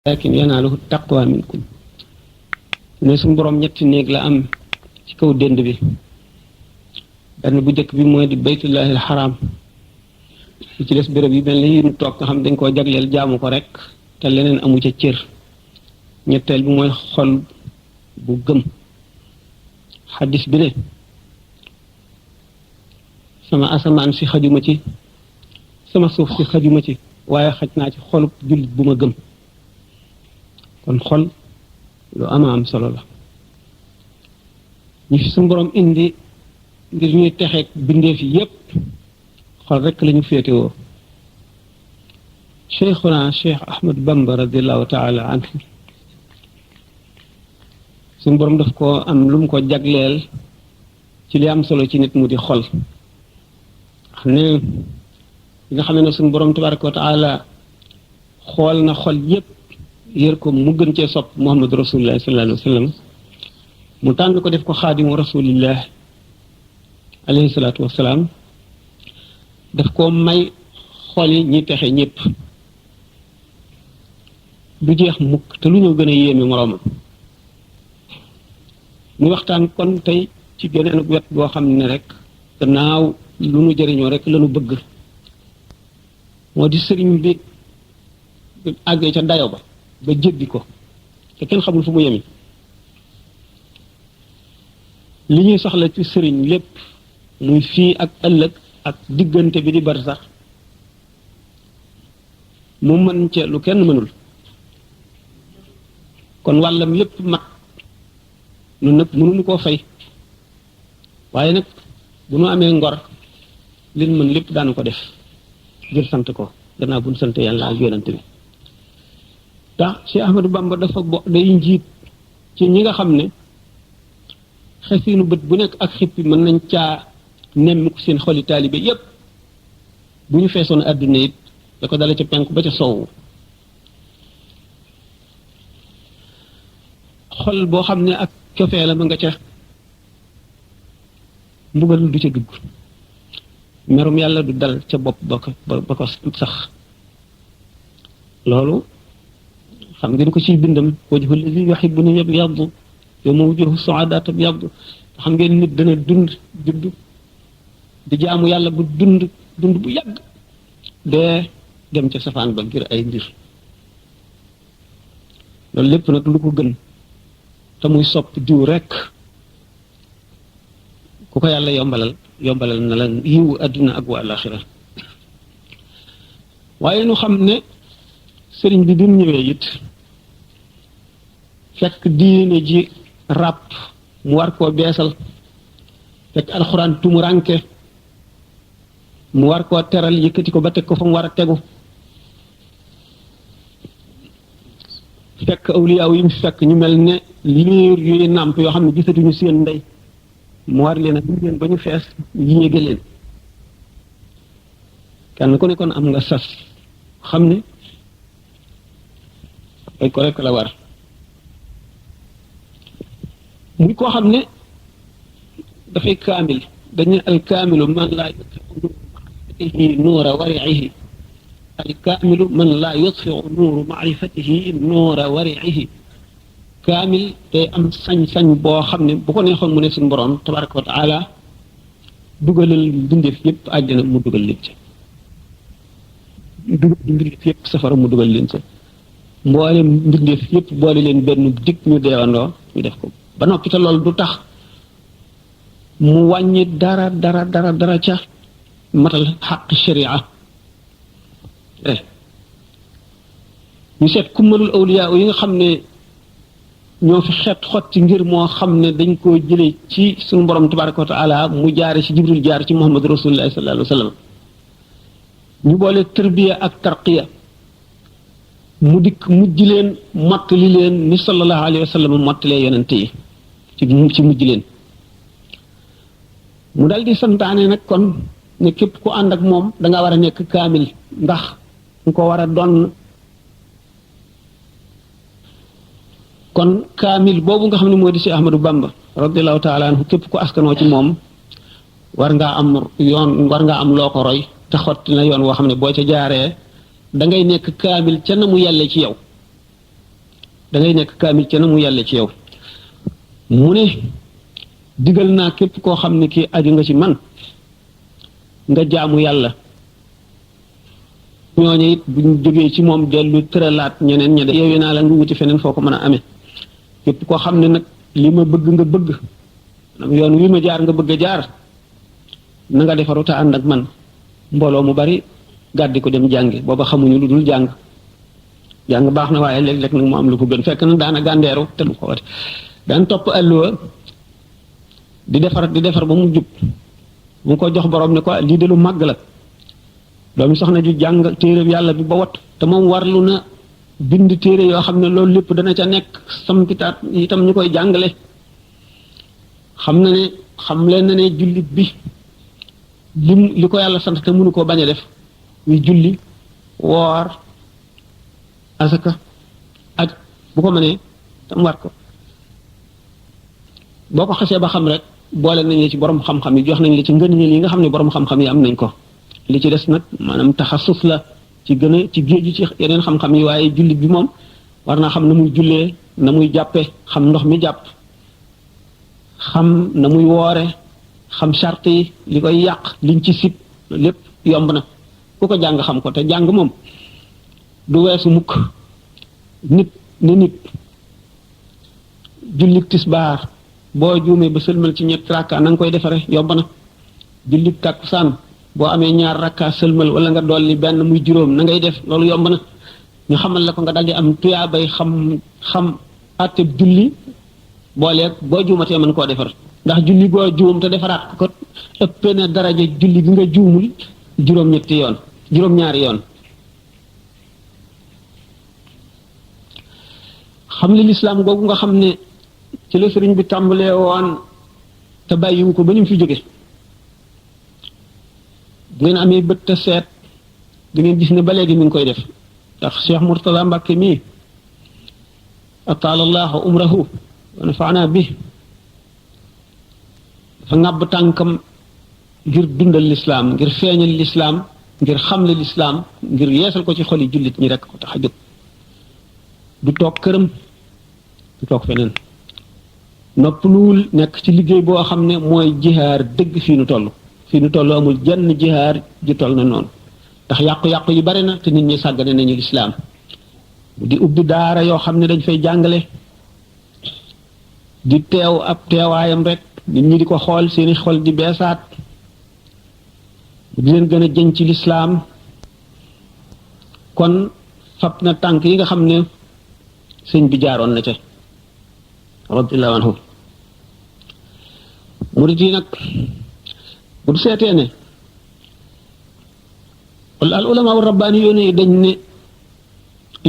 lakin yanaaluhu taqwa minkum ne suñu borom ñetti néeg la am ci kaw dënd bi benn bu njëkk bi mooy di baytullahi alxaram li ci des béréb yi mel ni ñu toog nga xam dañ koo jagleel jaamu ko rek te leneen amu ca cër ñetteel bi mooy xol bu gëm xaddis bi ne sama asamaan si xajuma ci sama suuf si xajuma ci waaye xaj naa ci xolub jullit bu ma gëm kon xol lu ama am solo la ñu fi suñu borom indi ngir ñuy texeek bindeef yi yépp xol rekk lañu féetewoo cheikhuna cheikh ahmad bamba radiallahu taala anhu suñu borom daf ko am lu mu ko jagleel ci li am solo ci nit mu di xol xam ne li nga xam ne suñu borom tabaraka wa taala xool na xol yépp yër ko mu gën cee sopp muhammad rasulullah sallallahu alayhi wa sallam mu tànn ko def ko xaadimu rasulillah alayhi salaatu wasalaam daf koo may xol yi ñi texe ñépp du jeex mukk te lu ñëw gën a yéeme moroomam muy waxtaan kon tey ci geneen wet boo xam ne rek gannaaw lu nu jëriñoo rek lanu bëgg moo di sëriñ bi àggee ca dayo ba jéggi ko te kenn xamul fu mu yemi li ñuy soxla ci sëriñ lépp muy fii ak ëllëg ak diggante bi di bari sax mu mën ca lu kenn mënul kon wàllam lépp mat nun nag mënuñu koo fay waaye nag bu nu amee ngor lin mën lépp daanu ko def ngir sant ko gannaaw bu nu sant yàlla ak yonante bi tax Cheikh Ahmadou Bamba dafa day njiit ci ñi nga xam ne xesiinu bët bu nekk ak xippi mën nañ caa nemmi ko seen xoli taalibe yépp bu ñu feesoon àdduna it da ko dale ca penku ba ca soowu xol boo xam ne ak cofee la ma nga ca mbugal du ca dugg merum yàlla du dal ca bopp ba ko sax loolu xam ngeen ko ciy bindam wajhu allazi yuhibbuni yabyaddu yawma wujuhu su'adaa tabyaddu xam ngeen nit dana dund di jaamu yàlla bu dund bu yàgg dee dem ca safaan ba ngir ay mbir loolu lépp nag lu ko gën te muy sopp diw rekk ku ko yàlla yombalal na la yiwu àdduna ak wa àllaaxira waaye nu xam ne sëriñ bi mu ñëwee it fekk diine ji ràpp mu war koo beesal fekk alxuraan tumuranke mu war koo teral yëkkati ko ba teg ko fa mu war a tegu fekk awliyaaw yi mu fekk ñu mel ne liir yuy nàmp yoo xam ne gisatuñu seen ndey mu war leen a leen ba ñu fees yéege leen kenn ku ne kon am nga sas xam ne ay ko rek la war muy koo xam ne dafay kaamil dañu al kaamilu man laa yutfiu nuura wariihi al kaamilu man laa yutfiu nuuru maarifatihi nuura wariihi kaamil day am sañ-sañ boo xam ne bu ko neexoon mu ne suñu borom tabaraka wa taala dugalal mbindeef yépp àjjana mu dugal leen ca dugal mbindeef yépp safara mu dugal leen ca mboolem mbindeef yépp boole leen benn dig ñu deewandoo ñu def ko ba noppi te loolu du tax mu wàññi dara ca matal xaq sharia ñu seet kummalul awliyaa yi nga xam ne ñoo fi xeet xotti ngir moo xam ne dañ koo jëlee ci suñu borom tabaraka wa taala mu jaare ci jibril jaar ci muhammad rasulullah sallallahu alayhi wa sallam ñu boole tërbiya ak tarqiya mu dikk mujj leen mottali leen ni sallallahu alayhi wa sallam mottalee yonente yi ci mujj leen mu dal di santaane nag kon ne képp ku ànd ak moom danga war a nekk kaamil ndax nga ko war a doon kon kaamil boobu nga xam ne moo di si Ahmadou Bamba radiallahu taala anhu képp ku askanoo ci moom war ngaa am loo ko roy te xotti na yoon woo xam ne boo ca jaaree da ngay nekk kaamil ca na mu yàlle ci yow da ngay nekk kaamil ca na mu yàlla ci yow. mu ne digal naa képp koo xam ne kii aju nga ci man nga jaamu yàlla ñooñu it buñ jógee ci moom dellu tëralaat ñeneen ña de yeewi naa la nga wuti feneen foo ko mën a amee képp koo xam ne nag li ma bëgg nga bëgg yoon wi ma jaar nga bëgg a jaar na nga defaru te ànd ak man mbooloo mu bari gàddi ko dem jàngi booba xamuñu lu dul jàng baax na waaye léeg-léeg nag mu am lu ko gën fekk na daana gàndeeru te du ko wate daan topp alluwa di defar ba mu jub mu ko jox borom ne ko lii de lu màgg la doomi soxna ju jàng téere yàlla bi ba wat te moom warlu na bind téere yoo xam ne loolu lépp dana ca nekk sampitaat itam ñu koy jàngale xam leen na ne jullit bi li ko yàlla sant te mënu koo bañ a def muy julli woor asaka ak bu ko mënee tam war ko boo ko xasee ba xam rek boole nañ la ci borom xam-xam yi jox nañ la ci ngëneel yi nga xam ne borom xam-xam yi am nañ ko li ci des nag maanaam taxasus la ci gën a ci géeju ci yeneen xam-xam yi waaye jullit bi moom war naa xam na muy jullee na muy jàppe xam ndox mi jàpp xam na muy woore xam charte yi li koy yàq liñ ci sib lépp yomb na ku ko jàng xam ko te jàng moom du weesu mukk nit jullit tisbaar boo juumee ba sëlmal ci ñett rakka na nga koy defare yomb na jullit takkusaan boo amee ñaar rakka sëlmal wala nga dolli benn muy juróom na ngay def loolu yomb na ñu xamal la ko nga daldi am tuyaabay xam àtteb julli booleeg boo juumatee mën koo defar ndax julli boo juum te defaraat ko ëppee na daraja julli gi nga juumul juróom-ñaari yoon xam li lislaam googu nga xam ne ci la sëriñ bi tàmbalee woon te bàyyiwu ko ba ni mu fi jóge bu ngeen amee bët te seet da ngeen gis ne ba léegi mi ngi koy def ndax Cheikh Mourtada Mbacke mii ataala allahu umrahu wa nafaana bi dafa ŋàbb tànkam ngir dundal lislaam ngir feeñal lislaam ngir xamle lislaam ngir yeesal ko ci xoli jullit ñi rekk ko tax a jóg du toog këram du toog feneen noppaluwul nekk ci liggéey boo xam ne mooy jihaar dëgg fii nu toll amul jenn jihaar ji toll na noonu ndax yàqu-yàqu yi bari na te nit ñi sàggane nañu lislaam di ubbi daara yoo xam ne dañ fay jàngale di teew ab teewaayam rek nit ñi di ko xool seeni xol di beesaat di leen gën a jën ci lislaam kon fab na tànk yi nga xam ne sëñ bi jaaroon na ca radiyallahu anhu murit yi nag bu du seetee ne al ulama wa rabbaani yoon yi dañ ne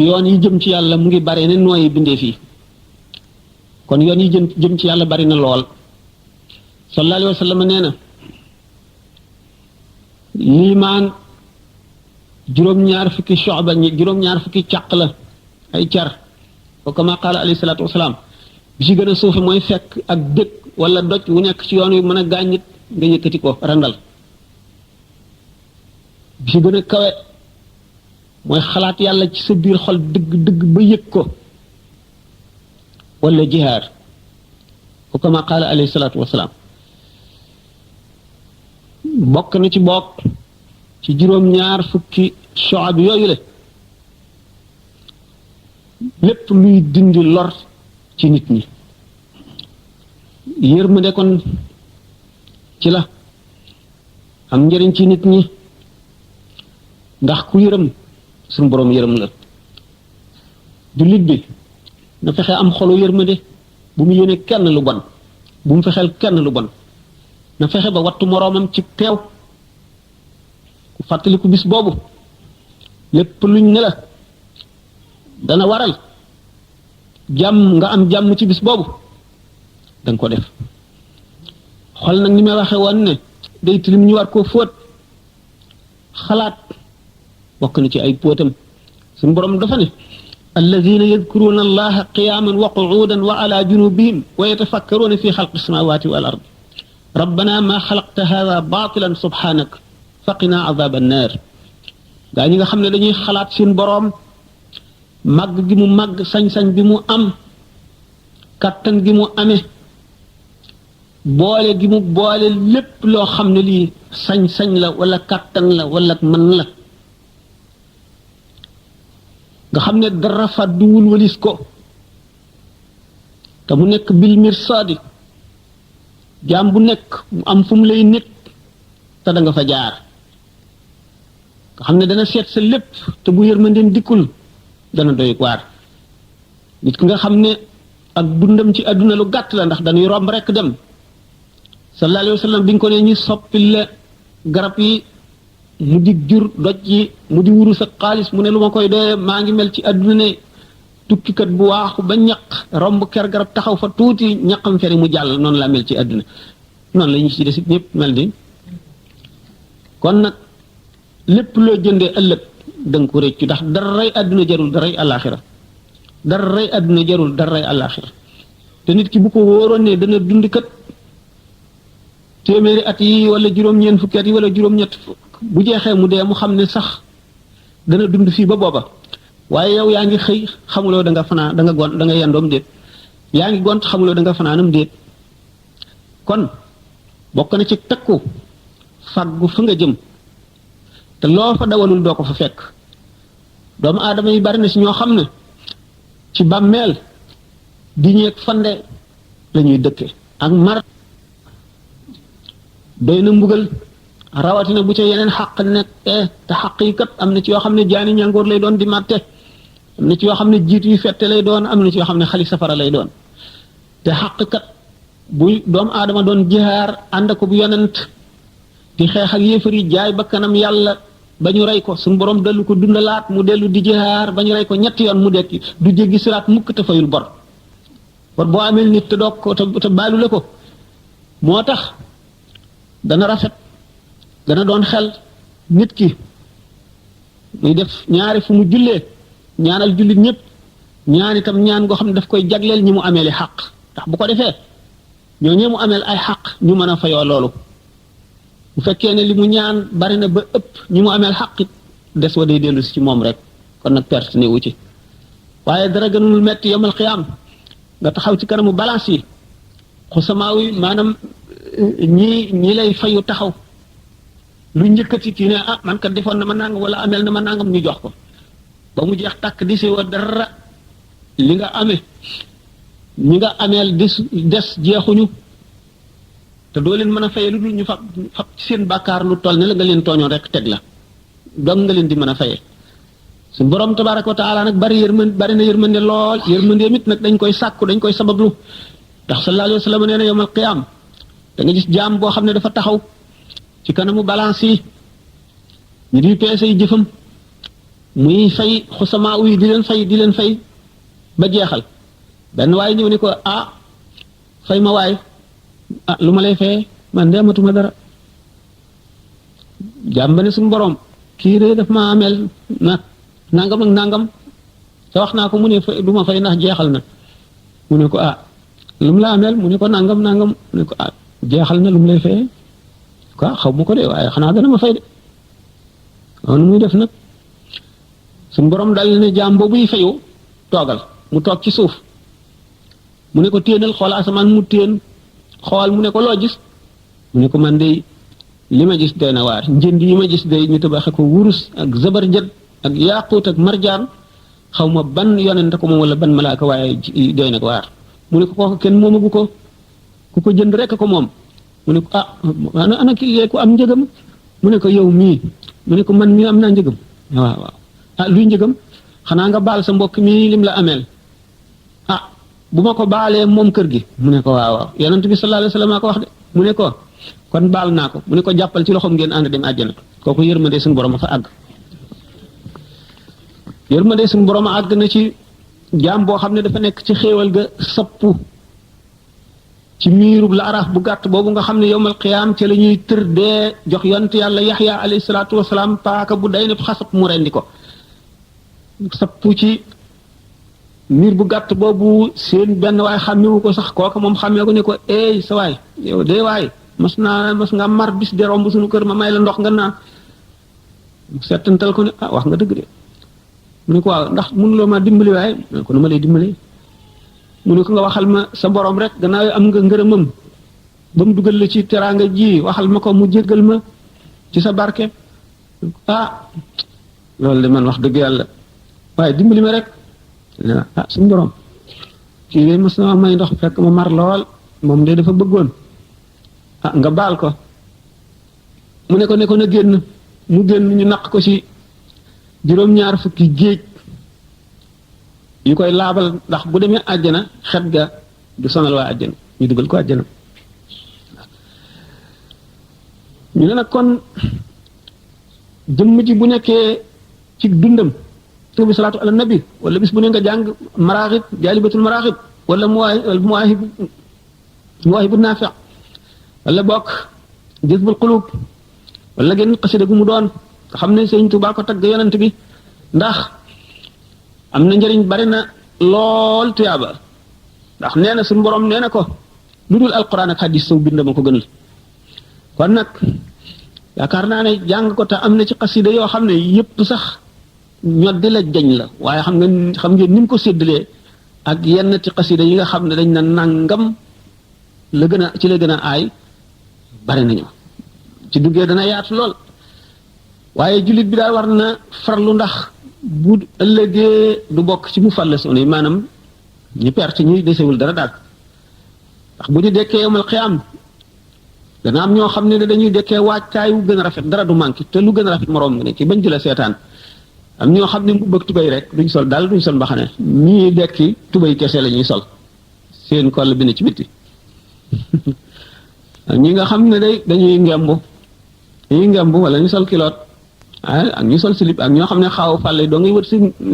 yoon yi jëm ci yàlla mu ngi bare ne nooyi bindee fii kon yoon yi jëm ci yàlla bari na lool sallallahu alayhi wa sallam nee na liimaan juróom-ñaar fukki shu'ba juróom-ñaar fukki càq la ay car wa kama qaala alayhi salaatu wasalaam bi ci gën a suufe mooy fekk ak dëkk wala doj wu nekk ci yoon wi mën a gàññit nga yëkkati ko randal bi ci gën a kawe mooy xalaat yàlla ci sa biir xol dëgg ba yëg ko wala jihaar wa kama qaala alayhi salaatu wasalaam bokk na ci bokk ci juróom-ñaar fukki shu'ab yooyu la lépp luy dindi lor ci nit ñi yërmande kon ci la am njëriñ ci nit ñi ndax ku yërëm suñu boroom yërëm la jullit bi na fexe am xolu yërmande bu mu yéene kenn lu bon bu mu fexeel kenn lu bon na fexe ba wattu moroomam ci teew ku fàttaliku bis boobu lépp luñ ne la dana waral jàmm nga am jàmm ci bis boobu danga ko def xol nag ni may waxe woon ne day tilim ñu war koo fóot xalaat bokk na ci ay póotam suñu borom dafa ne alladina yadkuruna allaha qiyaman wa qu'udan wa ala junubihim wa yatafakkaruna fi xalqi samawati wal ard rabbana ma xalaqta hada batilan subhanak faqina azab annar gaa ñi nga xam ne dañuy xalaat seen boroom màgg gi mu màgg sañ-sañ bi mu am kattan gi mu amee boole gi mu boole lépp loo xam ne lii sañ-sañ la wala kattan la wala mën la nga xam ne dara fàdduwul walis ko te mu nekk bil mirsaadi jaam bu nekk mu am fu mu lay nekk te da nga fa jaar nga xam ne dana seet sa lépp te bu yërmandeem dikkul dana doy waar nit ki nga xam ne ak dundam ci àdduna lu gàtt la ndax dañuy romb rekk dem sallallahu alayhi wa sallam bi nga ko ne ñi soppil la garab yi mu di jur doj yi mu di wuru sa xaalis mu ne lu ma koy doyee maa ngi mel ci àdduna ne tukkikat bu waaxu ba ñaq romb ker garab taxaw fa tuuti ñaqam feri mu jàll noonu laa mel ci àdduna noonu la ñu ci des ñëpp mel ni kon nag lépp loo jëndee ëllëg da nga ko réccu ndax daray àdduna jarul daray àllaaxira daray àdduna jarul daray àllaaxira te nit ki bu ko wóoroon ne dana dund kat téeméeri at yi wala juróom-ñeent fukki at yi wala juróom-ñett bu jeexee mu dee mu xam ne sax dana dund fii ba booba waaye yow yaa ngi xëy xamuloo da nga fanaan da nga gont da nga yendoom déet yaa ngi gont xamuloo da nga fanaanam déet kon bokk na ci takku fàggu fa nga jëm te loo fa dawalul doo ko fa fekk doomu aadama yi bari na si ñoo xam ne ci bàmmeel di ñeeg fande la ñuy dëkke ak mar doy na mbugal rawatina bu ca yeneen xaq nekk te xaq yi kat am na ci yoo xam ne jaani ñangoor lay doon di màtte am na ci yoo xam ne jiit yu fette lay doon am na ci yoo xam ne xali safara lay doon te xaq kat bu doomu aadama doon jihaar ànd ko bu yonent di xeex ak yéefar yi jaay ba kanam yàlla ba ñu rey ko suñu borom dellu ko dundalaat mu dellu di jihaar ba ñu rey ko ñetti yoon mu dekki du jéggi siraat mukk te fayul bor boo amel nit te doog ko te baalu la ko moo tax dana rafet dana doon xel nit ki muy def ñaari fu mu jullee ñaanal jullit ñëpp ñaan itam ñaan goo xam ne daf koy jagleel ñi mu ameeli xaq ndax bu ko defee ñoo ñee mu ameel ay xaq ñu mën a fayoo loolu bu fekkee ne li mu ñaan bari na ba ëpp ñi mu ameel xaq it des wa day dellu si ci moom rek kon nag perte ne wu ci waaye dara gënul metti yomal xiyaam nga taxaw ci kanamu balance yi xusamaaw yi maanaam ñi lay fayu taxaw lu njëkkati kii ne ah man kat defoon na ma nangam wala ameel na ma nangam ñu jox ko ba mu jeex tàkk di si wa dara li nga amee ñi nga ameel des jeexuñu te doo leen mën a faye lu dul ñu fab ci seen bàkkaar lu toll ne la nga leen tooñoon rek teg la dong nga leen di mën a faye su borom tabaaraka wa taala nag bari na yërmande lool yërmandeem it nag dañ koy sàkku dañ koy sabablu ndax sallallahu alayhi wa sallam nee na yawmal qiyaam da nga gis jaam boo xam ne dafa taxaw ci kanamu balance yi ñu di peese yi jëfam muy fay xusamaa yi di leen fay ba jeexal benn waaye ñëw ne ko ah fay ma waay ah lu ma lay fayee man de amatuma dara jaam ba ne suñu borom kii de daf ma ameel nag nangam ak nangam te wax naa ko mu ne du ma fay ndax jeexal na mu ne ko ah lu mu la ameel mu ne ko nangam mu ne ko ah jeexal na lu mu lay fayee quoi xaw ma ko de waaye xanaa dana ma fay de noonu muy def nag suñu borom dal ne jaam boobu yi fayu toogal mu toog ci suuf mu ne ko téenal xool asamaan mu téen xool mu ne ko loo gis mu ne ko man de li ma gis doy na waar njënd yi ma gis de ñu tabaxe ko wurus ak zabarjad ak yaaquut ak marjaan xaw ma ban yonent ko moom wala ban malaaka waaye doy na waar mu ne ko kooku kenn moomagu ko ku ko jënd rek ko moom mu ne ko ah ana kii ku am njëgam mu ne ko yow mii mu ne ko man mii am naa njëgam waaw ah luy njëgam xanaa nga baal sa mbokk mii lim la ameel ah bu ma ko baalee moom kër gi mu ne ko waaw yonent bi sallallahu alayhi wasallam ko wax de mu ne ko kon baal naa ko mu ne ko jàppal ci loxoom ngeen ànd dem àjjana kooku yërmande suñu borom a fa àgg yërmande suñu borom a àgg na ci jaam boo xam ne dafa nekk ci xéewal ga sappu ci miirub la araaf bu gàtt boobu nga xam ne yowmal qiyaam ci la ñuy tër dee jox yonent yàlla yaxya alayhi salaatu wasalaam paaka bu day ne xasab mu rendi ko sappu ci miir bu gàtt boobu seen benn waay xàmmewu ko sax kooka moom xàmmee ko ne ko eey sa waay yow dee waay mas nga mar bis de romb suñu kër ma may la ndox nga naan settantal ko ne ah wax nga dëgg de mu ne ko waaw ndax mënuloo ma dimbali waaye mu ne ko nu ma lay dimbali mu ne ko nga waxal ma sa borom rek gannaaw am nga ngërëmam ba mu dugal la ci teraanga ji waxal ma ko mu jéggal ma ci sa barke. Loolu de man wax dëgg yàlla waaye dimbali ma rek suñu borom kii de mos na may ndox fekk ma mar lool moom de dafa bëggoon nga baal ko. mu ne ko na génn mu génn ñu naq ko ci juróom-ñaar fukki géej yu koy laabal ndax bu demee àjjana xet ga du sonal waa àjjana ñu dugal ko àjjana. ñu ne nag kon jëmm ji bu nekkee ci dundam tuubi salaatu ala nabi wala bis bu ne nga jàng maraaxib jaalibatul maraaxib wala muwaahibu naafi wala bokk jazbul qulub wala genn xasida gu mu doon nga xam ne Sëriñ Tuubaa ko tagg yonent bi ndax am na njëriñ bari na lool tuyaaba ndax nee na suñu borom nee na ko lu dul alquran ak hadis saw bind ma ko gënal. kon nag yaakaar naa ne jàng ko te am na ci xasida yoo xam ne yëpp sax ñoddi la jañ la waaye xam ngeen ni mu ko séddalee ak yenn ci xasida yi nga xam ne dañ na nangam la gën a ci la gën a aay bari nañu ci duggee dana yaatu lool waaye jullit bi daal war na farlu ndax bu ëllëgee du bokk ci mu fàll soone maanaam ñu perte ñuy desewul dara daal ndax bu ñu dekkee yomal xiyaam dana am ñoo xam ne dañuy dekkee waajtaay wu gën a rafet dara du manqué te lu gën a rafet moroom nga ne ki bañ di la seetaan am ñoo xam ne mbubb ak tubay rek duñ sol daal duñ sol mbaxane ñii dekki tubay kese la ñuy sol seen koll bi ne ci bitti ñi nga xam ne dañuy ngemb wala ñu sol kiloot ak ñu sol slip ak ñoo xam ne xaaw fàlle doo ngay wër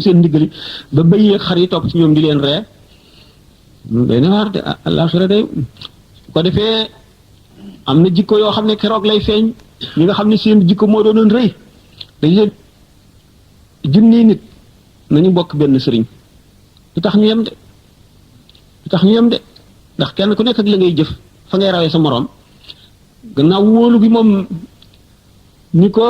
seen ndiggali ba bëy ak xar yi topp ci ñoom di leen ree day na waar de àllaaxira day ko defee am na jikko yoo xam ne keroog lay feeñ ñi nga xam ne seen jikko moo doonoon rëy dañ leen junni nit nañu bokk benn sëriñ lu tax ñu yem de ndax kenn ku nekk ak la ngay jëf fa ngay rawee sa moroom gannaaw wóolu gi moom ni ko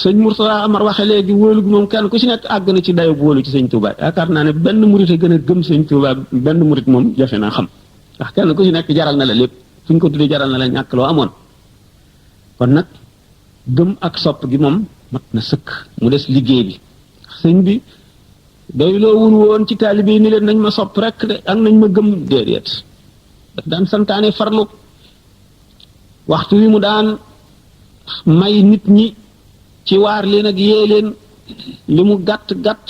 sëñ Mourtada Amar waxee léegi wóolu gi moom kenn ku ci nekk àgg na ci dayo bu wóolu ci sëñ Touba yaakaar naa ne benn murit a gën a gëm sëñ Touba benn murit moom jafe naa xam ndax kenn ku ci nekk jaral na la lépp fu ñu ko tuddee jaral na la ñàkk loo amoon kon nag gëm ak sopp gi moom mat na sëkk mu des liggéey bi sëñ bi doy loo wul woon ci taalibe yi ni leen nañ ma sopp rek de ak nañ ma gëm déedéet daf daan santaane farlu waxtu wi mu daan may nit ñi ci waar leen ak yee leen li mu gàtt gàtt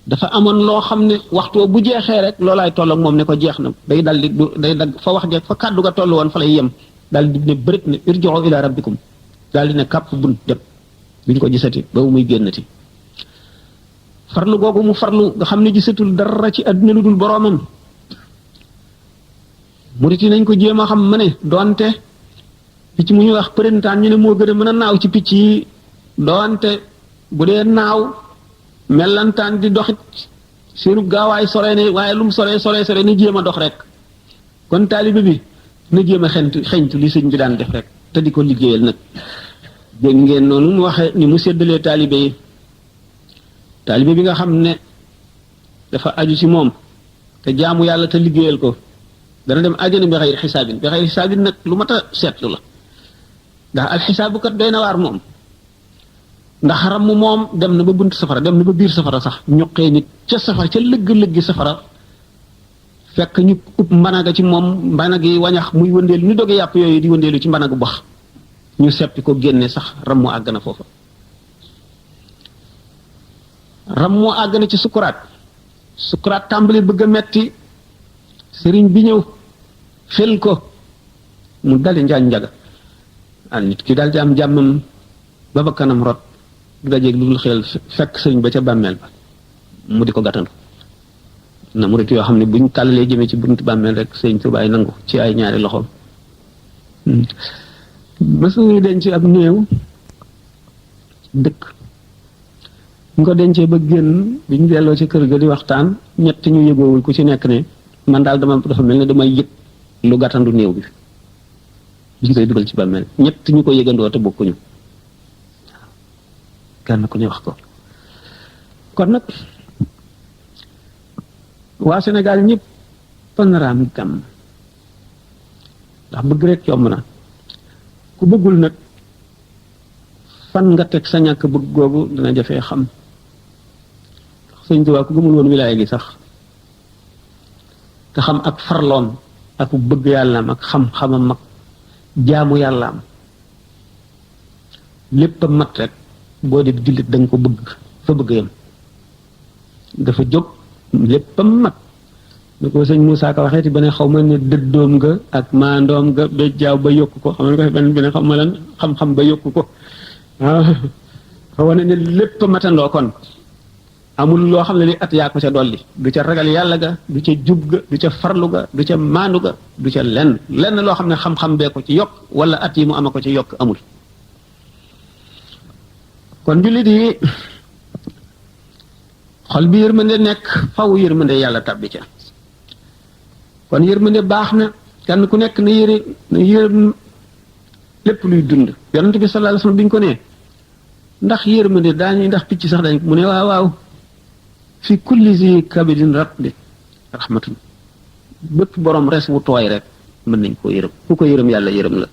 dafa amoon loo xam ne waxtu bu jeexee rek loolaay toll ak moom ne ko jeex na day dal di day dagg fa wax jeex fa kàddu ga toll woon fa lay yem daal di ne bërit ne irji'u ila rabbikum daal di ne kàpp bun dem duñ ko gisati ba muy génnati farlu googu mu farlu nga xam ne gisatul dara ci àdduna lu dul boroomam murit yi nañ ko jéem a xam ma ne doonte picc mu ñuy wax përintaan ñu ne moo gën a mën a naaw ci picc yi doonte bu dee naaw mellantaan di doxit seenu gaawaay sore ne waaye lu mu sore ni jéem a dox rek kon taalibe bi na jéem a xeñtu li sëñ bi daan def rek te di ko liggéeyal nag dégg ngeen noonu mu waxee ni mu séddalee taalibe yi taalibe bi nga xam ne dafa aju ci moom te jaamu yàlla te liggéeyal ko dana dem àjjana bi xayri xisaabin nag lu mat a seetlu la ndax alxisaabu kat doy na waar moom ndax ramm moom dem na ba bunt safara dem na ba biir safara sax ñoqee nit ca safara ca lëgg-lëggi safara fekk ñu upp mbanaga ci moom mbanag yi wañax muy wëndeelu ñu doge yàpp yooyu di wëndeelu ci mbanagu bax ñu seppi ko génne sax ram mu àgg na foofa ram moo àgg na ci sukuraat tàmbali bëgg a metti sëriñ bi ñëw fel ko mu dali njaañ njaga nit ki daal di am jàmmam ba ba kanam rot du dajeeg lu dul xel fekk sëriñ ba ca bàmmeel ba mu di ko gàttandu na murit yoo xam ne buñ tàllalee jëmee ci buntu bàmmeel rek sëriñ Tuubaa nangu ci ay ñaari loxoom ba suñu denc ab néew dëkk ñu ko dencee ba génn bi ñu delloo ci kër ga di waxtaan ñett ñu yëgoowul ku ci nekk ne man daal dafa mel ne damay yëg lu gàttandu néew bi biñ koy dugal ci bàmmeel ñett ñu ko yëgandoo te bokkuñu kenn ku ñu wax ko kon nag waa Sénégal ñëpp panaraam gàmm ndax bëgg rek yomb na ku bëggul nag fan nga teg sa ñàkk bëgg googu dina jafee xam sëñ Tuubaa ku gëmul woon wilaaya gi sax te xam ak farloom ak bëgg yàllaam ak xam-xamam ak jaamu yàllaam lépp a mat rek boo dee jullit da nga ko bëgg fa bëgg yam dafa jóg lépp a mat ni ko sëñ Moussa Ka waxeeti ba ne xaw ma ne dëddoom nga ak maandoom nga ba jaaw ba yokk ko xam nga ko benn bi ne xaw ma lan xam-xam ba yokk ko wane ne lépp matandoo kon amul loo xam ne li at yaa ko ca dolli du ca ragal yàlla ga du ca jub ga du ca farlu ga du ca maandu ga du ca lenn loo xam ne xam-xam bee ko ci yokk wala at yi mu ama ko ci yokk amul kon jullit yi xol bi yërmande nekk faw yërmande yàlla tàbbi ca kon yërmande baax na kenn ku nekk na yërëm lépp luy dund yonent bi sallallahu alayhi wasallam bi ñu ko nee ndax yërmande daañuy ndax picc sax dañ mu ne waaw fi kulli zi kabidin ratbi rahmatun bépp borom res wu tooy rek mën nañ koo yërëm ku ko yërëm yàlla yërëm la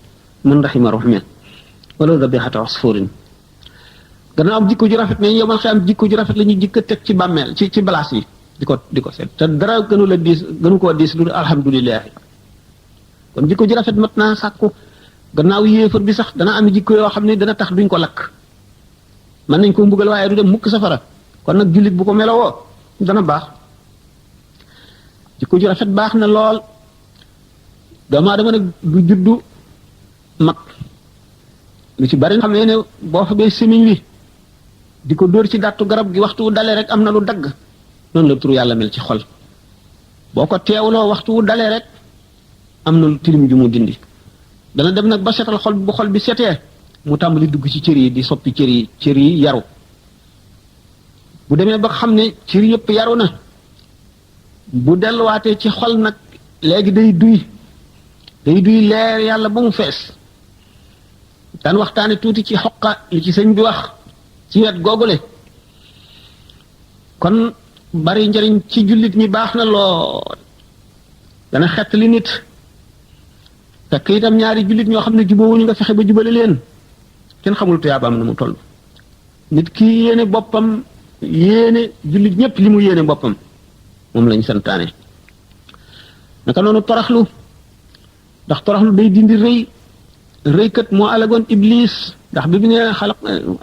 man rahima rahman wala dabihata asfurin gannaaw am jikko ju rafet ne yow man xam jikko ju rafet la ñuy jikko teg ci bàmmeel ci balaas yi di ko seet te dara gënu koo diis lu alhamdulilah kon jikko ju rafet mat naa sàkku gannaaw yéefar bi sax dana am jikko yoo xam ne dana tax duñ ko lakk mën nañ ko mbugal waaye du dem mukk safara kon nag jullit bu ko melowoo dana baax jikko ju rafet baax na lool doomu aadama nag du juddu mag lu ci bari xam ne boo fa bee semiñ wi di ko dóor ci dàttu garab gi waxtu wu dalee rek am na lu dagg noonu la turu yàlla mel ci xol boo ko teewloo waxtu wu dalee rek am na lu tilim ju mu dindi dana dem nag ba setal xol bu xol bi setee mu tàmbali dugg ci cër yi di soppi cër yi yaru bu demee ba xam ne cër yëpp yaru na bu delluwaatee ci xol nag léegi day duy leer yàlla ba mu fees daan waxtaane tuuti ci xoqa li ci sëñ bi wax ci wet googule kon bari njëriñ ci jullit ñi baax na lool dana xett li nit fekk itam ñaari jullit ñoo xam ne jubóowuñu nga fexe ba jubale leen kenn xamul tuyaabaam na mu toll nit ki yéene boppam yéene jullit ñëpp li mu yéene boppam moom lañ santaane naka noonu toroxlu ndax toroxlu day dindi rëykat moo alagoon iblis ndax bi mu ne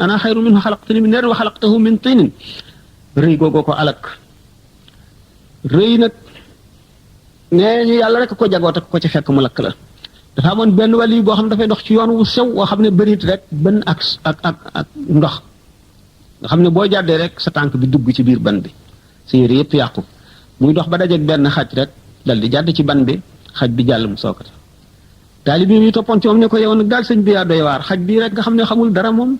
ana xayru minhu xalaqtani min nar wa xalaqtahu min tinin rëy googoo ko alak rëy nag nee ñu yàlla rek ko jagoo te ko ci fekk mu lakk la dafa amoon benn wàll yi boo xam ne dafay dox ci yoon wu sew woo xam ne bërit rek benn ak ndox nga xam ne boo jàddee rek sa tànk bi dugg ci biir ban bi sa yére yëpp yàqu muy dox ba dajeeg benn xaj rek dal di jàdd ci ban bi xaj bi jàll mu sookata taalibe bi toppoon ci moom ne ko yow nag daal sëñ bi yaa doy waar xaj bii rek nga xam ne xamul dara moom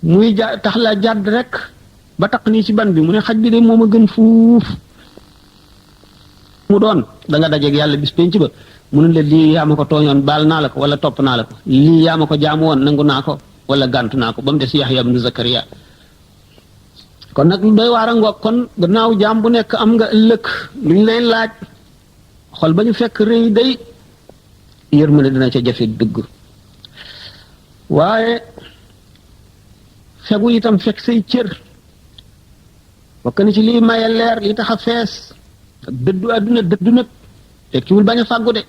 muy tax la jàdd rek ba taq nii ci ban bi mu ne xaj bi de moom a gën fuuf mu doon da nga dajeeg yàlla bis penc ba mu ne la lii yaa ma ko tooñoon baal naa la ko wala topp naa la ko lii yaa ma ko jaamu woon nangu naa ko wala gàntu naa ko ba mu des Yaxya ibnu Zakariya kon nag lu doy waar a ngoog kon gannaaw jaam bu nekk am nga ëllëg lu ñu lay laaj xol ba ñu fekk rëy day yërmande dina ca jafe dugg waaye fegu itam fekk say cër bokk na ci lii maye leer li tax a fees ak dëddu àdduna dëddu nag tekkiwul bañ a fàggu de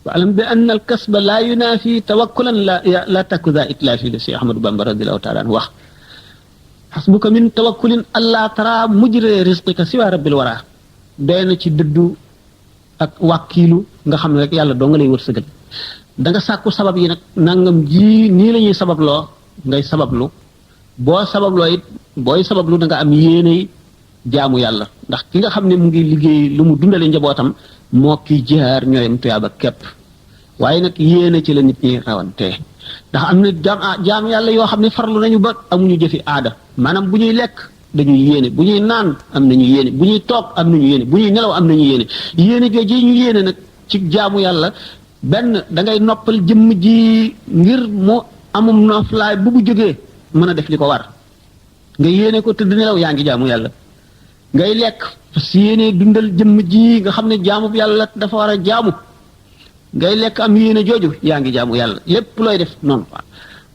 wa alam bi anna al kasba laa yunaafi tawakkulan la takku za itlaafi de si Ahmadou Bamba radiallahu taala anhu wax xasbuka min tawakkulin allah tara mujre risqika siwa rabbil wara doy na ci dëddu ak wàkkiilu nga xam ne rek yàlla doo nga lay wërsëgal da nga sàkku sabab yi nag nangam ji nii la ñuy sababloo ngay sabablu boo sababloo it booy sabablu da nga am yéene jaamu yàlla ndax ki nga xam ne mu ngi liggéey lu mu dundale njabootam moo kii jihaar ñooyam tuyaaba képp waaye nag yéene ci la nit ñi rawante ndax am na jaam yàlla yoo xam ne farlu nañu ba amuñu jëfi aada maanaam bu ñuy lekk dañuy yéene bu ñuy naan am nañu yéene bu ñuy toog am nañu yéene bu ñuy nelaw am nañu yéene jooju ñu yéene nag ci jaamu yàlla benn da ngay noppal jëmm ji ngir mu amum noflaay bu jógee mën a def li ko war nga yéene ko tëdd nelaw yaa ngi jaamu yàlla ngay lekk parce que yéene dundal jëmm ji nga xam ne jaamu yàlla dafa war a jaamu ngay lekk am yéene jooju yaa ngi jaamu yàlla lépp looy def noonu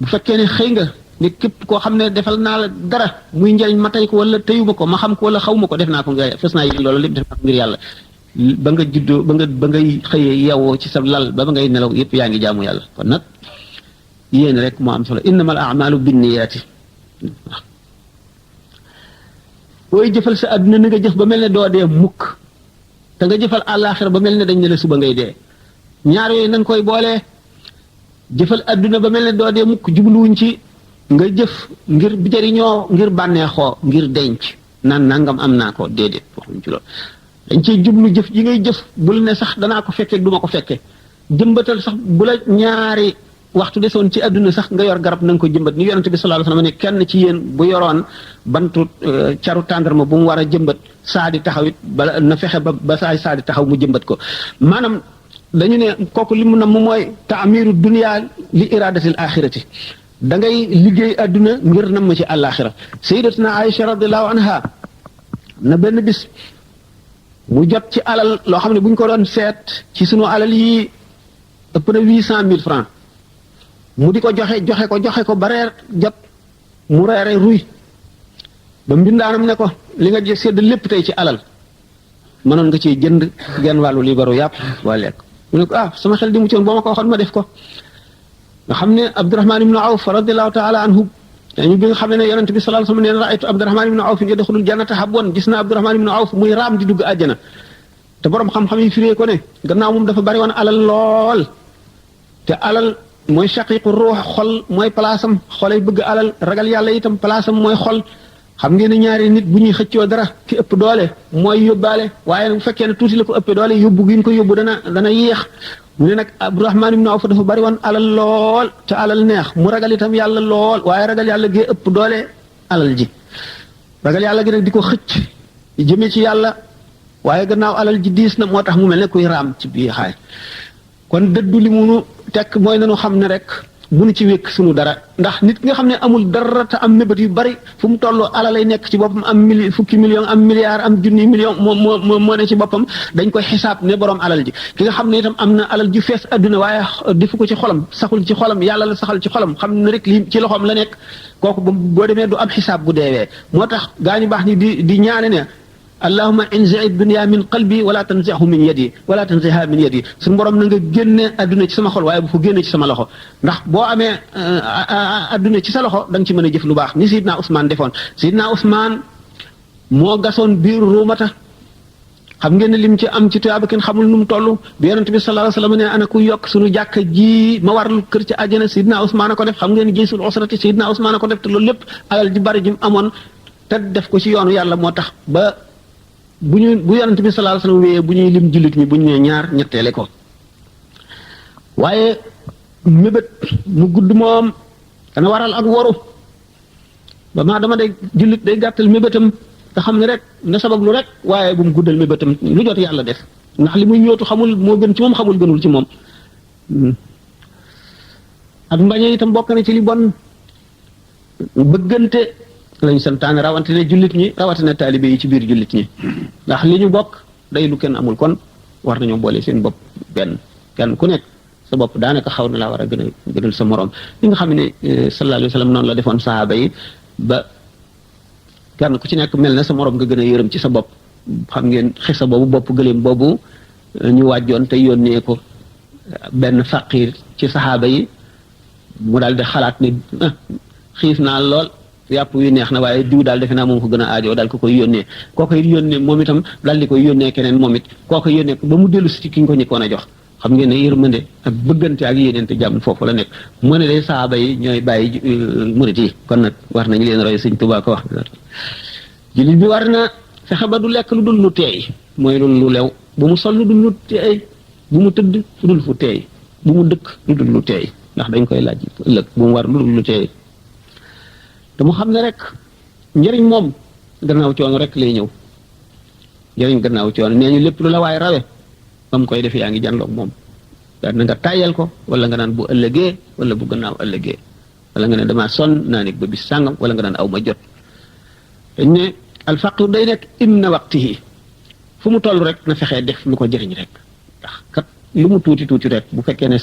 bu fekkee ne xëy nga ne képp koo xam ne defal naa la dara muy njëriñ ma tey ko wala teyuma ko ma xam ko wala xaw ma ko def naa ko nga fes naa yéen loolu lépp def naa ko ngir yàlla ba nga juddoo ba ngay xëyee yewoo ci sa lal ba ngay nelaw yëpp yaa ngi jaamu yàlla kon nag yéen rek moo am solo innamal a'malu binniyaati booy jëfal sa àdduna na nga jëf ba mel ne doo dee mukk te nga jëfal àllaaxira ba mel ne dañ ne la suba ngay dee ñaar yooyu na nga koy boolee jëfal àdduna ba mel ne doo dee mukk jubluwuñ ci nga jëf ngir jëriñoo ngir bànneexoo ngir denc naan nangam am naa ko déedéet waxuñ ci loolu dañ ciy jublu jëf yi ngay jëf bul ne sax danaa ko fekkee duma ko fekkee jëmbatal sax bu la ñaari waxtu desoon ci àdduna sax nga yor garab na nga ko jëmbat ni yonente bi sallallahu alayhi wasallam ne kenn ci yéen bu yoroon bantu caru tàndarma bu mu war a jëmbat saa di taxaw it bala na fexe ba saa di taxaw mu jëmbat ko maanaam dañu ne kooku li mu na mu mooy taamiru dunia li iradatil axirati da ngay liggéey àdduna ngir nam ma ci àllaaxira sayyidatuna Aïcha radiallahu anha na benn bis mu jot ci alal loo xam ne bu ñu ko doon seet ci sunu alal yi ëpp na 800,000 francs mu di ko joxe ko ba reer jot mu reere ruy ba mbindaanam ne ko li nga sédd lépp tey ci alal mënoon nga ciy jënd genn wàllu libaru yàpp waa lekk mu ne ko sama xel di mu coon boo ma ko waxoon ma def ko nga xam ne Abdurahman ibnu Awf radiallahu taala anhu dañu bi nga xam ne yonente bi sallallahu alayhi wasallam nee raaytu Abdurahman ibnu Awf yadxulul jannata habwan gis naa Abdurahman ibnu Awf muy raam di dugg àjjana te borom xam-xam yi firee ko ne gannaaw moom dafa bari woon alal lool te alal mooy shaqiqu ruux xol mooy palaasam xolay bëgg alal ragal yàlla itam palaasam mooy xol xam ngeen ne ñaari nit bu ñuy xëccoo dara ki ëpp doole mooy yóbbaale waaye nag bu fekkee ne tuuti la ko ëppee doole yóbbu gi ñu ko yóbbu dana yéex mu ne nag Abdurahman ibnu Awf dafa bari woon alal lool te alal neex mu ragal itam yàlla lool waaye ragal yàlla gee ëpp doole alal ji ragal yàlla gi nag di ko xëcc jëmee ci yàlla waaye gannaaw alal ji diis na moo tax mu mel ne kuy raam ci biir xaay kon dëddu li munu tekk mooy nanu xam ne rek bu nu ci wékk sunu dara ndax nit ki nga xam ne amul dara te am mébét yu bari fu mu toll alalay nekk ci boppam am fukki million am milliard am junni million moo ne ci boppam dañ koy xisaab ne borom alal ji ki nga xam ne itam am na alal ji fees adduna waaye defu ko ci xolam saxul ci xolam yàlla la saxal ci xolam xam ne rek lii ci loxoom la nekk kooku boo demee du am xisaab bu deewee moo tax gaa ñu baax ni di ñaane ne allahumma inzi dunya min qalbi wala tanzihu min yadi wala tanziha min yadi suñu borom na nga génne adduna ci sama xol waaye bu ko génne ci sama loxo ndax boo amee adduna ci sa loxo da nga ci mën a jëf lu baax ni Sidna Ousmane defoon Sidna Ousmane moo gasoon biir ruumata xam ngeen ne lim ci am ci tuyaaba kenn xamul nu mu toll bi yonent bi sallallahu alayhi wasallam ne ana ku yokk suñu jàkka ji ma warlu kër ci àjjana Sidna Ousmane a ko def xam ngeen ne jaysul usrati Sidna Ousmane a ko def te loolu lépp alal ji bari ji mu amoon te def ko ci yoonu yàlla moo tax ba bu yonent bi sallallahu alayhi wasallam wéyee bu ñuy lim jullit ñi bu ñu nee ñaar ñetteele ko waaye mébét mu gudd moom dana waral ak waru ba maa dama day jullit day gàttal mébétam te xam ne rek na sabab lu rek waaye bu mu guddal mébétam lu jot yàlla def ndax li muy ñootu xamul moo gën ci moom xamul gënul ci moom ak mbañe itam bokk na ci li bon bëggante lañ santaane rawatina jullit ñi rawatina taalibe yi ci biir jullit ñi ndax li ñu bokk day lu kenn amul kon war nañoo boole seen bopp benn kenn ku nekk sa bopp daanaka xaw na laa war a gënal sa morom li nga xam ne sallallahu alayhi wa sallam noonu la defoon sahaaba yi ba kenn ku ci nekk mel na sa morom nga gën a yërëm ci sa bopp xam ngeen xisa boobu bopp gëléem boobu ñu wàjjoon te yónnee ko benn faqir ci sahaaba yi mu daal di xalaat ne xiif naa lool yàpp yu neex na waaye diw daal defe naa moom ko gën a aajoo daal ko koy yónnee kooku it yónnee moom itam daal di koy yónnee keneen moom it kooku yónnee ba mu dellu si ci ki ñu ko ñëkkoon a jox xam ngeen ne yërmande ak bëggante ak yéeneente jàmm foofu la nekk mu ne day saaba yi ñooy bàyyi murit yi kon nag war nañu leen roy Sëñ Tuubaa ko wax jullit bi war na fexe ba du lekk lu dul lu teey mooy lu lew bu mu sol lu dul lu teey bu mu tëdd lu dul fu teey bu mu dëkk lu dul lu teey ndax dañ koy laaj ëllëg bu mu war lu dul lu teey te mu xam ne rek njëriñ moom gannaaw coono rek lay ñëw njëriñ gannaaw coono nee ñu lépp lu la waaye rawe ba mu koy def yaa ngi jànloog moom daal na nga tàyyal ko wala nga naan bu ëllëgee wala bu gannaaw ëllëgee wala nga ne damaa sonn naa nekk ba bis sàngam wala nga naan aw ma jot dañ ne alfaqir day nekk imna waqtihi fu mu toll rek na fexee def lu ko jëriñ rek ndax kat lu mu tuuti tuuti rek bu fekkee ne